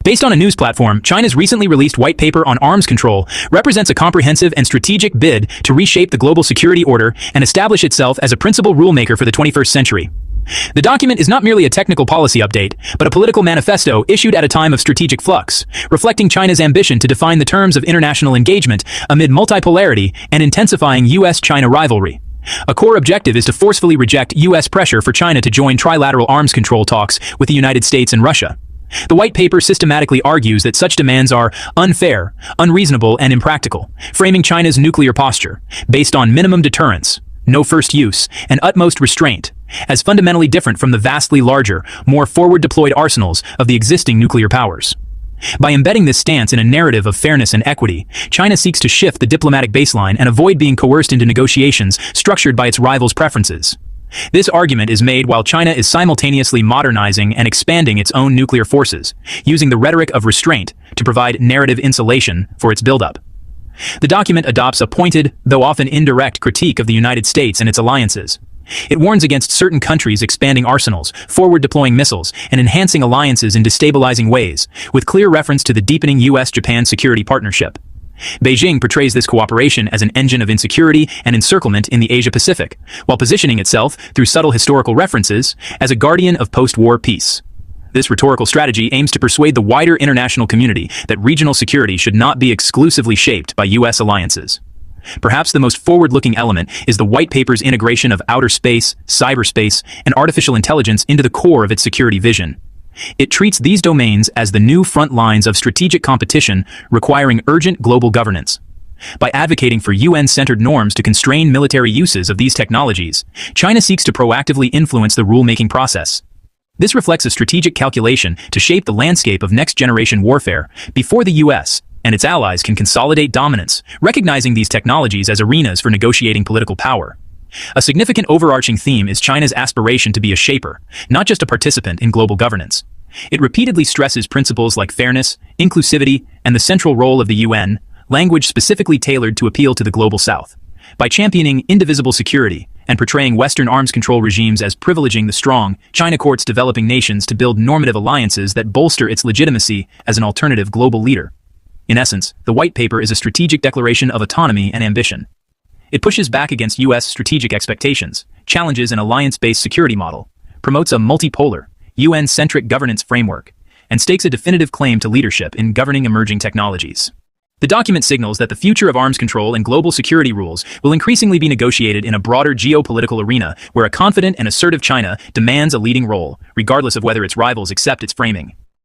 Based on a news platform, China's recently released white paper on arms control represents a comprehensive and strategic bid to reshape the global security order and establish itself as a principal rulemaker for the 21st century. The document is not merely a technical policy update, but a political manifesto issued at a time of strategic flux, reflecting China's ambition to define the terms of international engagement amid multipolarity and intensifying U.S.-China rivalry. A core objective is to forcefully reject U.S. pressure for China to join trilateral arms control talks with the United States and Russia. The white paper systematically argues that such demands are unfair, unreasonable, and impractical, framing China's nuclear posture, based on minimum deterrence, no first use, and utmost restraint, as fundamentally different from the vastly larger, more forward-deployed arsenals of the existing nuclear powers. By embedding this stance in a narrative of fairness and equity, China seeks to shift the diplomatic baseline and avoid being coerced into negotiations structured by its rivals' preferences. This argument is made while China is simultaneously modernizing and expanding its own nuclear forces, using the rhetoric of restraint to provide narrative insulation for its buildup. The document adopts a pointed, though often indirect, critique of the United States and its alliances. It warns against certain countries expanding arsenals, forward-deploying missiles, and enhancing alliances in destabilizing ways, with clear reference to the deepening U.S.-Japan security partnership. Beijing portrays this cooperation as an engine of insecurity and encirclement in the Asia-Pacific, while positioning itself, through subtle historical references, as a guardian of post-war peace. This rhetorical strategy aims to persuade the wider international community that regional security should not be exclusively shaped by U.S. alliances. Perhaps the most forward-looking element is the white paper's integration of outer space, cyberspace, and artificial intelligence into the core of its security vision. It treats these domains as the new front lines of strategic competition requiring urgent global governance. By advocating for UN-centered norms to constrain military uses of these technologies, China seeks to proactively influence the rulemaking process. This reflects a strategic calculation to shape the landscape of next-generation warfare before the U.S. and its allies can consolidate dominance, recognizing these technologies as arenas for negotiating political power. A significant overarching theme is China's aspiration to be a shaper, not just a participant in global governance. It repeatedly stresses principles like fairness, inclusivity, and the central role of the UN, language specifically tailored to appeal to the global South. By championing indivisible security and portraying Western arms control regimes as privileging the strong, China courts developing nations to build normative alliances that bolster its legitimacy as an alternative global leader. In essence, the white paper is a strategic declaration of autonomy and ambition. It pushes back against U.S. strategic expectations, challenges an alliance-based security model, promotes a multipolar, UN-centric governance framework, and stakes a definitive claim to leadership in governing emerging technologies. The document signals that the future of arms control and global security rules will increasingly be negotiated in a broader geopolitical arena where a confident and assertive China demands a leading role, regardless of whether its rivals accept its framing.